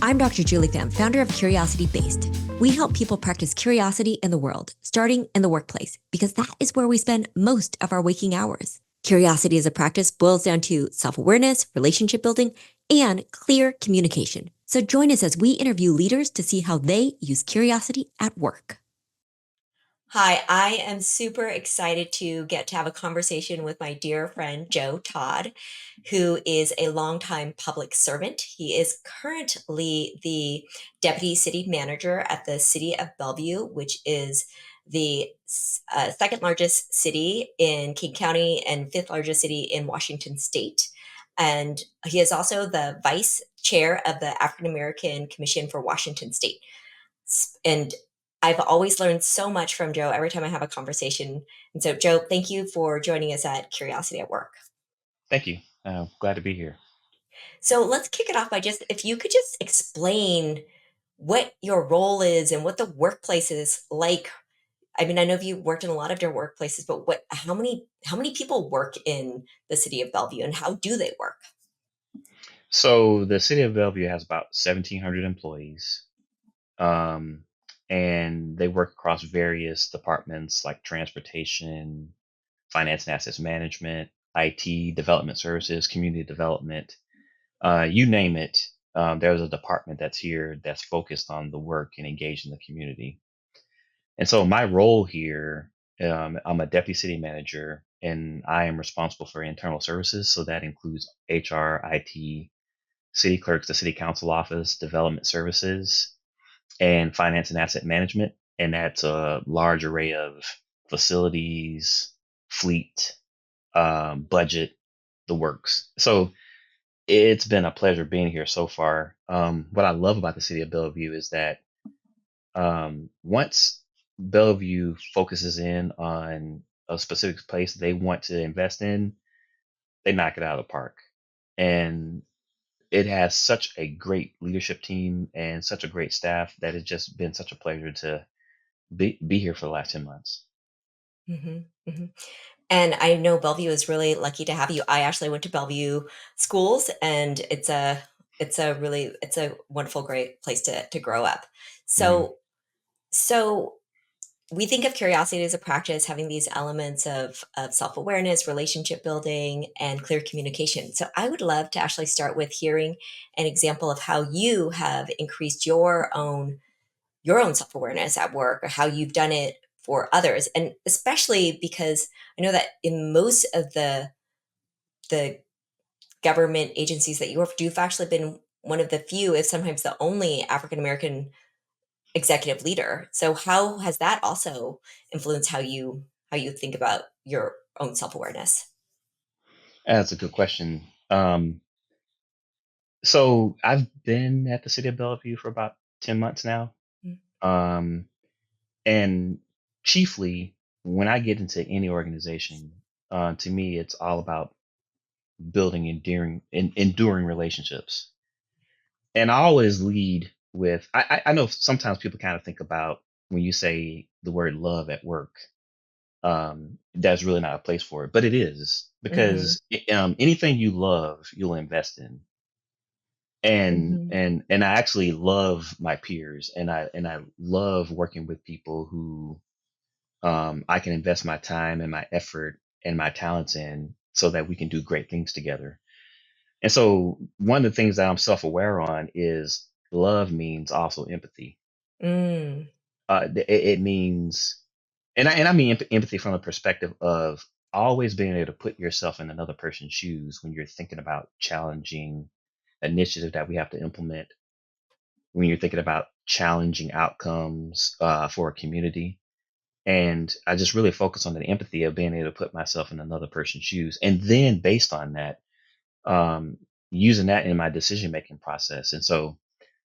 I'm Dr. Julie Pham, founder of Curiosity Based. We help people practice curiosity in the world, starting in the workplace, because that is where we spend most of our waking hours. Curiosity as a practice boils down to self-awareness, relationship building, and clear communication. So join us as we interview leaders to see how they use curiosity at work. Hi, I am super excited to get to have a conversation with my dear friend, Joe Todd, who is a longtime public servant. He is currently the deputy city manager at the City of Bellevue, which is the second largest city in King County and fifth largest city in Washington State. And he is also the vice chair of the African American Commission for Washington State. And I've always learned so much from Joe every time I have a conversation. And so, Joe, thank you for joining us at Curiosity at Work. Thank you. Glad to be here. So let's kick it off by if you could just explain what your role is and what the workplace is like. I mean, I know you've worked in a lot of different workplaces, but how many people work in the city of Bellevue and how do they work? So the City of Bellevue has about 1,700 employees, um, and they work across various departments like transportation, finance and assets management, IT, development services, community development. You name it. There's a department that's here that's focused on the work and engaged in the community. And so my role here, I'm a deputy city manager, and I am responsible for internal services. So that includes HR, IT, city clerks, the city council office, development services, and finance and asset management. And that's a large array of facilities, fleet, budget, the works. So it's been a pleasure being here so far. What I love about the city of Bellevue is that once Bellevue focuses in on a specific place they want to invest in, they knock it out of the park. And it has such a great leadership team and such a great staff that it's just been such a pleasure to be here for the last 10 months. hmm hmm And I know Bellevue is really lucky to have you. I actually went to Bellevue schools, and it's a wonderful, great place to grow up. Mhm. So we think of curiosity as a practice having these elements of self-awareness, relationship building, and clear communication. So I would love to actually start with hearing an example of how you have increased your own self-awareness at work, or how you've done it for others. And especially because I know that in most of the government agencies that you work for, you've actually been one of the few, if sometimes the only, African American executive leader. So how has that also influenced how you think about your own self-awareness? That's a good question. So I've been at the city of Bellevue for about 10 months now. Mm. Um, and chiefly, when I get into any organization, to me, it's all about building enduring relationships. And I always lead with I know sometimes people kind of think about when you say the word love at work, that's really not a place for it, but it is Mhm. because anything you love, you'll invest in. And Mhm. and I actually love my peers, and I love working with people who I can invest my time and my effort and my talents in so that we can do great things together. And so one of the things that I'm self-aware on is love means also empathy. Mm. It means, and I mean empathy from the perspective of always being able to put yourself in another person's shoes when you're thinking about challenging initiative that we have to implement, when you're thinking about challenging outcomes for a community. And I just really focus on the empathy of being able to put myself in another person's shoes. And then based on that, um, using that in my decision making process. And so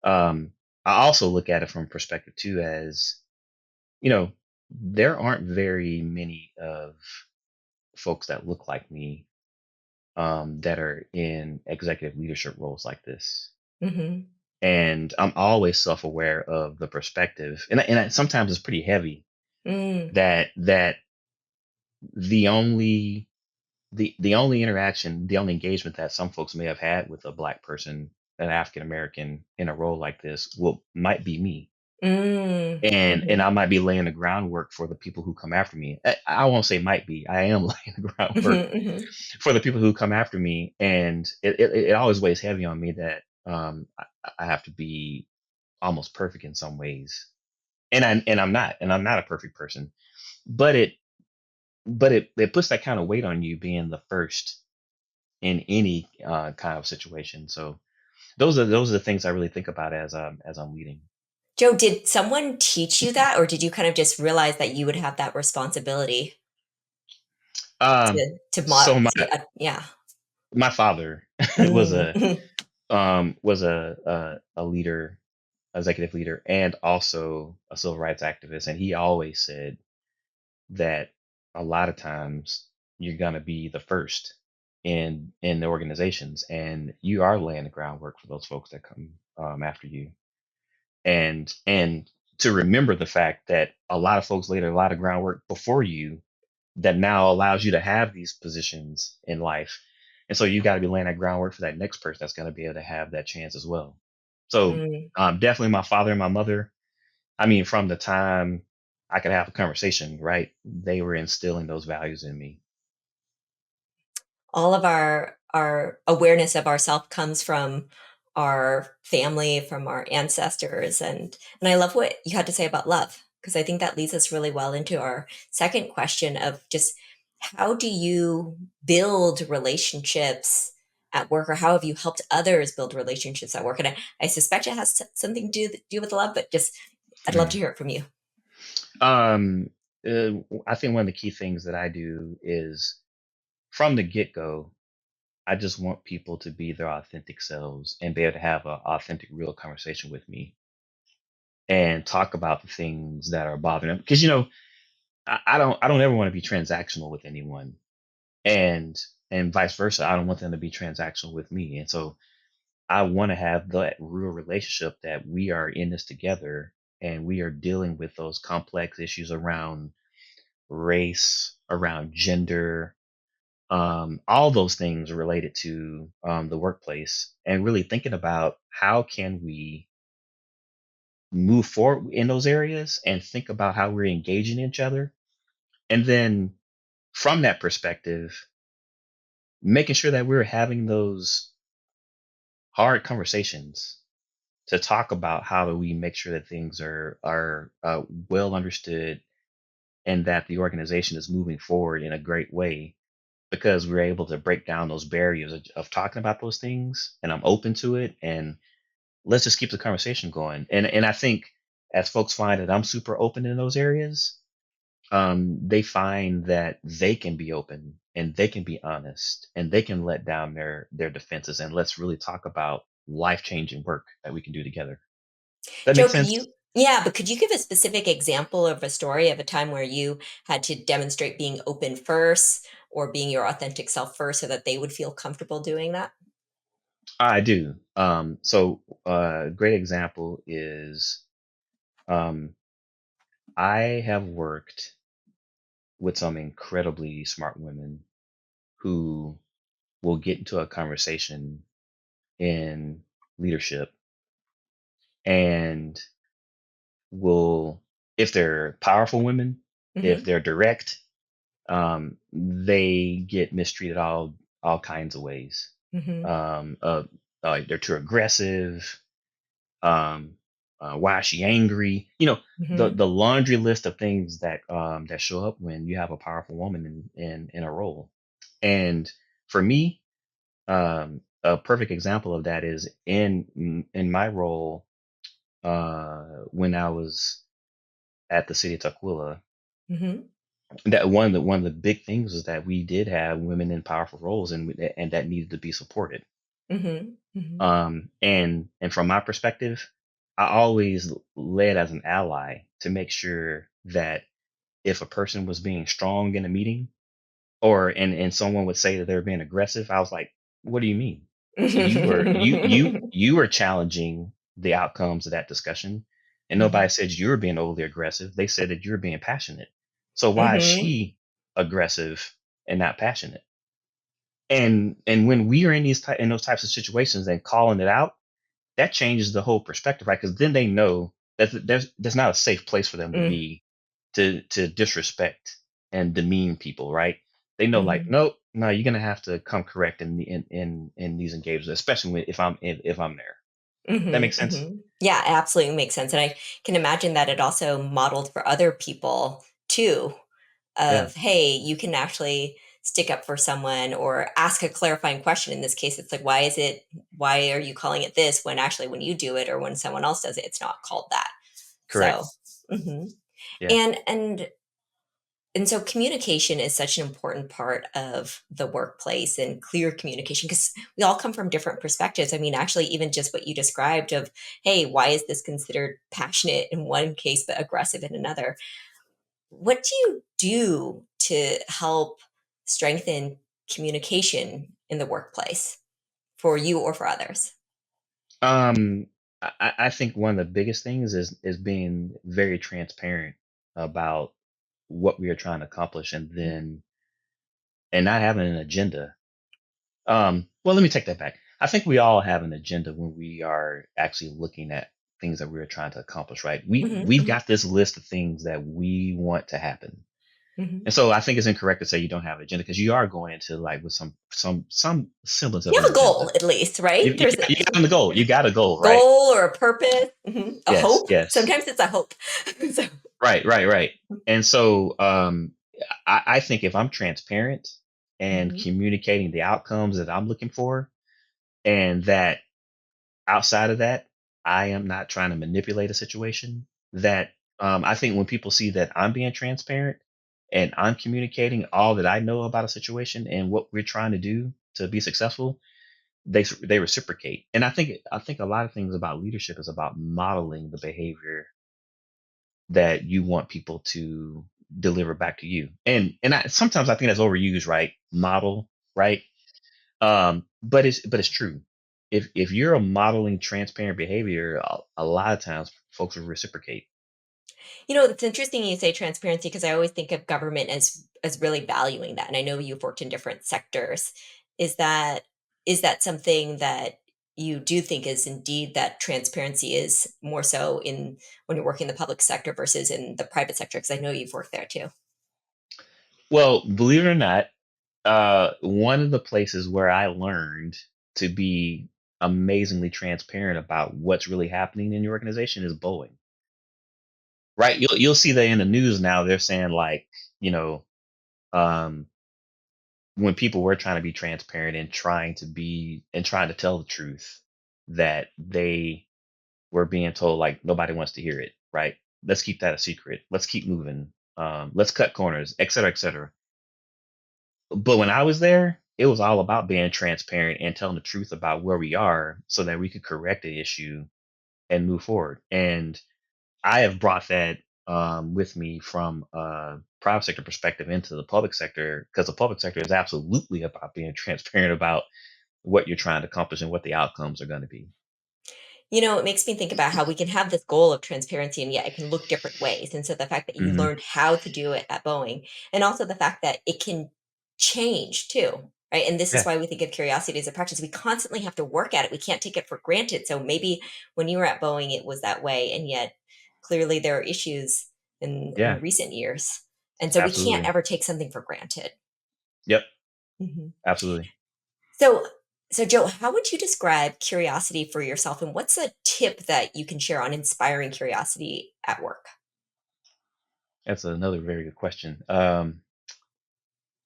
I also look at it from perspective too, as you know, there aren't very many of folks that look like me that are in executive leadership roles like this. Mhm. And I'm always self-aware of the perspective, sometimes it's pretty heavy Mm. that the only the only interaction, the only engagement that some folks may have had with a black person an African American in a role like this will might be me, Mm, and mhm, I might be laying the groundwork for the people who come after me. I won't say might be. I am laying the groundwork mhm, mhm. for the people who come after me, and it always weighs heavy on me that I have to be almost perfect in some ways, and I'm not a perfect person, but it puts that kind of weight on you being the first in any kind of situation. So those are the things I really think about as I'm leading. Joe, did someone teach you that, or did you kind of just realize that you would have that responsibility Um, to so yeah. my father was Mm, a mhm, a leader, executive leader, and also a civil rights activist, and he always said that a lot of times you're gonna be the first in the organizations, and you are laying the groundwork for those folks that come after you, and to remember the fact that a lot of folks laid a lot of groundwork before you that now allows you to have these positions in life. And so you got to be laying that groundwork for that next person that's going to be able to have that chance as well. So mm. definitely my father and my mother. I mean, from the time I could have a conversation, right? They were instilling those values in me. All of our awareness of ourself comes from our family, from our ancestors, and I love what you had to say about love, because I think that leads us really well into our second question of just how do you build relationships at work, or how have you helped others build relationships at work? And I suspect it has something to do with love, but just I'd love to Mhm. hear it from you. Um, I think one of the key things that I do is from the get go, I just want people to be their authentic selves and be able to have an authentic, real conversation with me and talk about the things that are bothering them. Because I don't ever want to be transactional with anyone, and vice versa. I don't want them to be transactional with me, and so I want to have that real relationship that we are in this together, and we are dealing with those complex issues around race, around gender, all those things related to the workplace, and really thinking about how can we move forward in those areas and think about how we're engaging each other, and then from that perspective making sure that we're having those hard conversations to talk about how do we make sure that things are well understood and that the organization is moving forward in a great way because we're able to break down those barriers of talking about those things, and I'm open to it, and let's just keep the conversation going. And I think as folks find that I'm super open in those areas, they find that they can be open and they can be honest and they can let down their defenses, and let's really talk about life changing work that we can do together. That Joe, makes could sense. you yeah, but could you give a specific example of a story of a time where you had to demonstrate being open first or being your authentic self first so that they would feel comfortable doing that? I do. So a great example is um, I have worked with some incredibly smart women who will get into a conversation in leadership and will, if they're powerful women, if Mhm, they're direct, they get mistreated all kinds of ways. mhm, Um, uh, like they're too aggressive. Um, why is she angry? mhm, The laundry list of things that show up when you have a powerful woman in a role. And for me, a perfect example of that is in my role when I was at the city of Tukwila. mhm, That one of the big things was that we did have women in powerful roles, and that needed to be supported. mhm, mhm, And from my perspective, I always led as an ally to make sure that if a person was being strong in a meeting, or and someone would say that they're being aggressive, I was like, what do you mean? You were challenging the outcomes of that discussion, and nobody mhm, said you were being overly aggressive. They said that you were being passionate. So why is mhm, she aggressive and not passionate? And when we are in those types of situations and calling it out, that changes the whole perspective, right? Because then they know that there's not a safe place for them to Mm, be to disrespect and demean people, right? They know, like, mhm, nope, no, you're gonna have to come correct in these engagements, especially if I'm there. That mhm, makes sense. mhm. Yeah, it absolutely makes sense, and I can imagine that it also modeled for other people too, Yeah, of, hey, you can actually stick up for someone or ask a clarifying question. In this case, it's like, why are you calling it this when actually when you do it or when someone else does it, it's not called that. correct. So, mhm. Yeah. And so communication is such an important part of the workplace and clear communication because we all come from different perspectives. I mean, actually, even just what you described of, hey, why is this considered passionate in one case but aggressive in another? What do you do to help strengthen communication in the workplace for you or for others? Um, I think one of the biggest things is being very transparent about what we are trying to accomplish, and not having an agenda. Well, let me take that back. I think we all have an agenda when we are actually looking at things that we're trying to accomplish, right? Mhm, We've mhm, got this list of things that we want to happen. mhm. And so I think it's incorrect to say you don't have an agenda because you are going into like with some semblance of You an have a agenda. goal at least, right? There's You got a goal. You got a goal, right? goal or a purpose, mhm, a Yes, hope. yes. Sometimes it's a hope. So Right, right, right. And so I think if I'm transparent and mhm, communicating the outcomes that I'm looking for, and that outside of that, I am not trying to manipulate a situation, that I think when people see that I'm being transparent and I'm communicating all that I know about a situation and what we're trying to do to be successful, they reciprocate. And I think a lot of things about leadership is about modeling the behavior that you want people to deliver back to you. Sometimes I think that's overused, right? Model, right? But it's true. If you're a modeling transparent behavior, a lot of times folks will reciprocate. it's interesting you say transparency because I always think of government as really valuing that, and I know you've worked in different sectors. Is that is that something that you do think is indeed that transparency is more so in when you're working in the public sector versus in the private sector? Because I know you've worked there too. Well, believe it or not, one of the places where I learned to be amazingly transparent about what's really happening in your organization is Boeing. Right? You'll see that in the news now. They're saying like, you know, um, when people were trying to be transparent and trying to tell the truth, that they were being told like nobody wants to hear it, right? Let's keep that a secret. Let's keep moving. Let's cut corners, et cetera, et cetera. But when I was there, it was all about being transparent and telling the truth about where we are so that we could correct the issue and move forward. And I have brought that with me from a private sector perspective into the public sector, because the public sector is absolutely about being transparent about what you're trying to accomplish and what the outcomes are going to be. It makes me think about how we can have this goal of transparency and yet it can look different ways. And so the fact that you Hmm. learned how to do it at Boeing, and also the fact that it can change too, right? And this is Yeah, why we think of curiosity as a practice. We constantly have to work at it. We can't take it for granted. So maybe when you were at Boeing, it was that way. And yet clearly there are issues in yeah, recent years. And so we can't absolutely. ever take something for granted. Yep, Mhm. absolutely. So, so Joe, how would you describe curiosity for yourself, and what's a tip that you can share on inspiring curiosity at work? That's another very good question.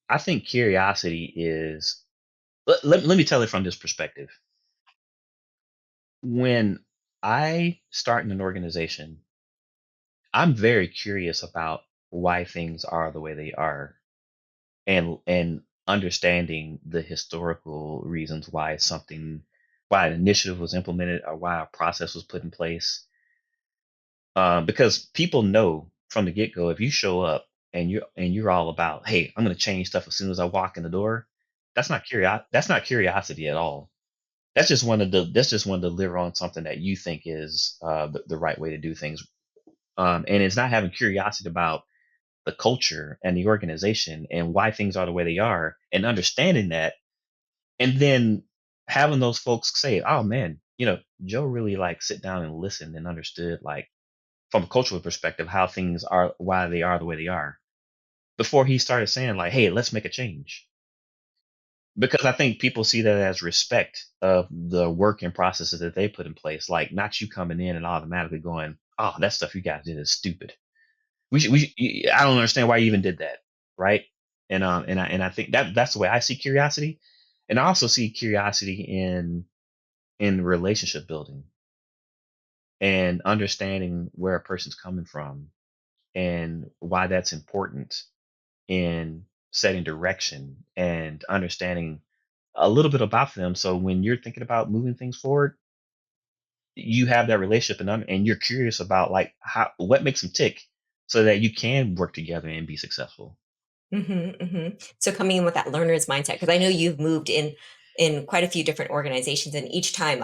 I think curiosity is, let me tell it from this perspective. When I start in an organization, I'm very curious about why things are the way they are, and understanding the historical reasons why an initiative was implemented or why a process was put in place. Because people know from the get go, if you show up and you're all about, hey, I'm going to change stuff as soon as I walk in the door. That's not curiosity at all. That's just one to deliver on something that you think is the right way to do things. And it's not having curiosity about the culture and the organization and why things are the way they are, and understanding that, and then having those folks say, oh man, Joe really like sit down and listen and understood like from a cultural perspective how things are, why they are the way they are, before he started saying like, "Hey, let's make a change." Because I think people see that as respect of the work and processes that they put in place, like not you coming in and automatically going, "Oh, that stuff you guys did is stupid. I don't understand why you even did that." Right. And I think that's the way I see curiosity. And I also see curiosity in relationship building and understanding where a person's coming from and why that's important in setting direction and understanding a little bit about them. So when you're thinking about moving things forward, you have that relationship and you're curious about like what makes them tick so that you can work together and be successful. So coming in with that learner's mindset, because I know you've moved in quite a few different organizations, and each time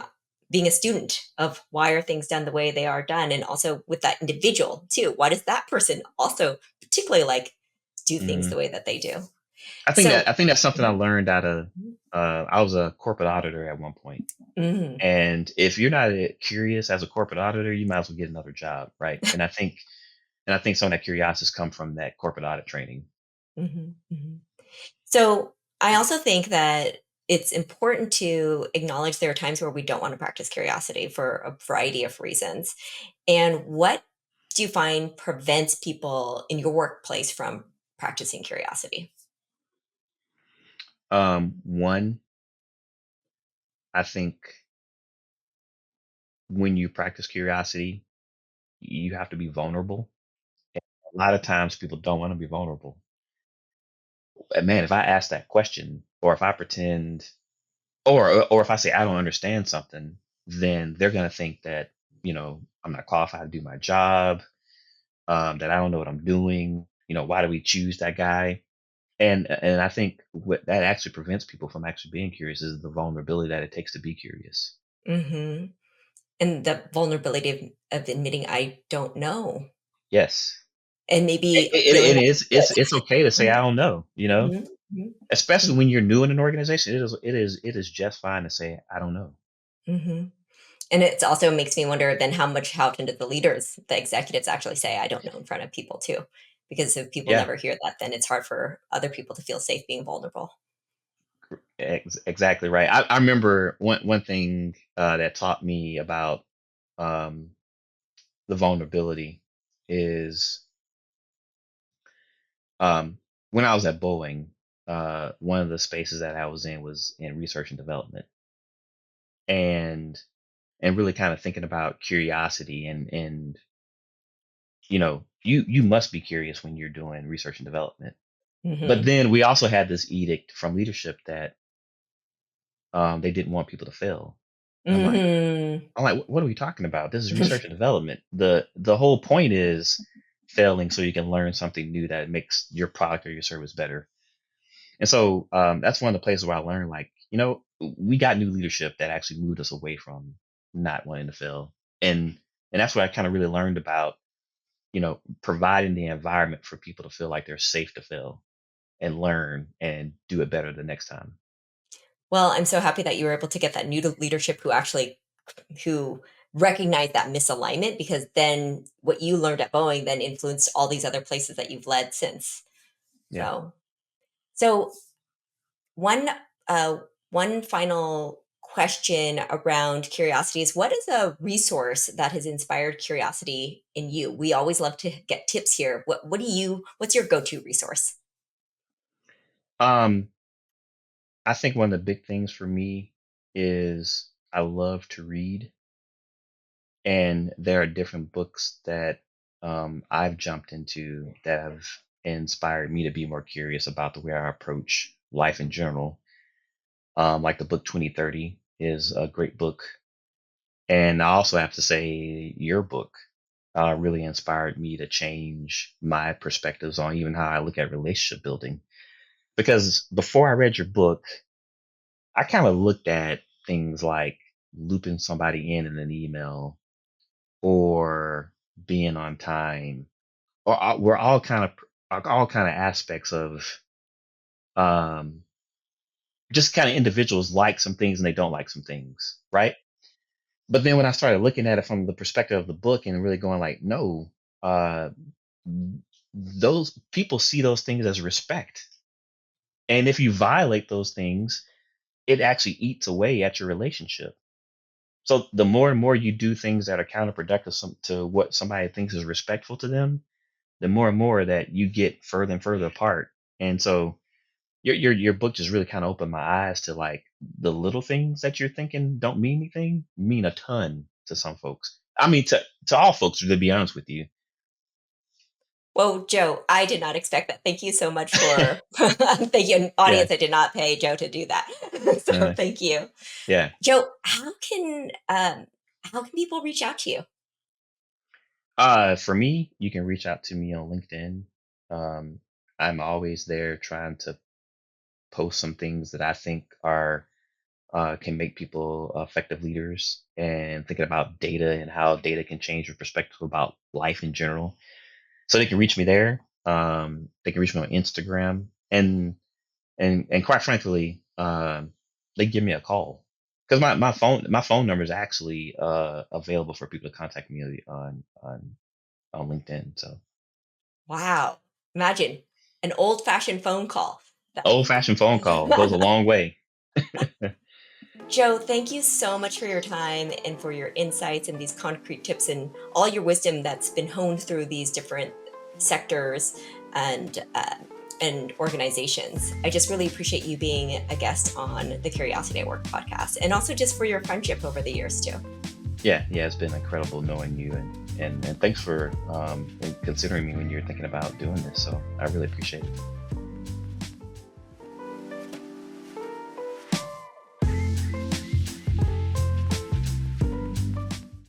being a student of why are things done the way they are done, and also with that individual too. Why does that person also particularly like do things hmm the way that they do? I So, think that's something I mhm, learned out of. I was a corporate auditor at one point, mhm, and if you're not curious as a corporate auditor, you might as well get another job, right? And I think some of that curiosity has come from that corporate audit training. mhm, mhm. So I also think that it's important to acknowledge there are times where we don't want to practice curiosity for a variety of reasons. And what do you find prevents people in your workplace from practicing curiosity? One, I think when you practice curiosity, you have to be vulnerable. A lot of times people don't want to be vulnerable. And man, if I ask that question, or if I pretend, or if I say I don't understand something, then they're gonna think that I'm not qualified to do my job, that I don't know what I'm doing. Why do we choose that guy? And I think what that actually prevents people from actually being curious is the vulnerability that it takes to be curious. Hmm. And the vulnerability of admitting I don't know, Yes, and it, maybe it, feeling it like is. It's okay to say I don't know. Mhm, mhm, Especially when you're new in an organization, it is just fine to say I don't know. mhm. And it also makes me wonder then how often do the leaders, the executives actually say, "I don't know," in front of people too? Because if people Yeah, never hear that, then it's hard for other people to feel safe being vulnerable. exactly right. I remember one thing that taught me about um, the vulnerability is um, when I was at Boeing. One of the spaces that I was in was in research and development, and really kind of thinking about curiosity and you must be curious when you're doing research and development. But Mhm. then we also had this edict from leadership that they didn't want people to fail. And Mhm. I'm like, what are we talking about? This is research and development. The whole point is failing so you can learn something new that makes your product or your service better. And so that's one of the places where I learned, like, we got new leadership that actually moved us away from not wanting to fail. And that's what I kind of really learned about, providing the environment for people to feel like they're safe to fail and learn and do it better the next time. Well, I'm so happy that you were able to get that new leadership who recognized that misalignment, because then what you learned at Boeing then influenced all these other places that you've led since. Yeah. So, one uh, one final question around curiosity is, what is a resource that has inspired curiosity in you? We always love to get tips here. What's your go-to resource? Um, I think one of the big things for me is I love to read, and there are different books that I've jumped into that have inspired me to be more curious about the way I approach life in general. Like the book 2030 is a great book. And I also have to say, your book really inspired me to change my perspectives on even how I look at relationship building. Because before I read your book, I kind of looked at things like looping somebody in an email or being on time, or we're all kind of aspects of um, just kind of individuals like some things and they don't like some things, right? But then when I started looking at it from the perspective of the book and really going like, no, uh, those people see those things as respect. And if you violate those things, it actually eats away at your relationship. So the more and more you do things that are counterproductive to what somebody thinks is respectful to them, the more and more that you get further and further apart. And so your book just really kind of opened my eyes to like the little things that you're thinking don't mean anything mean a ton to some folks. I mean to all folks, to be honest with you. Well, Joe, I did not expect that. Thank you so much for thank you, and Yeah. audience. I did not pay Joe to do that, so Uh, thank you, yeah. Joe. How can people reach out to you? For me, you can reach out to me on LinkedIn. Um, I'm always there trying to post some things that I think are can make people effective leaders and thinking about data and how data can change your perspective about life in general. So they can reach me there. They can reach me on Instagram and quite frankly, they give me a call because my phone number is actually available for people to contact me on LinkedIn. So Wow, imagine an old-fashioned phone call. old fashioned phone call goes a long way. Joe, thank you so much for your time and for your insights and these concrete tips and all your wisdom that's been honed through these different sectors and and organizations. I just really appreciate you being a guest on the Curiosity at Work podcast, and also just for your friendship over the years too. Yeah, it's been incredible knowing you and thanks for considering me when you're thinking about doing this. So I really appreciate it.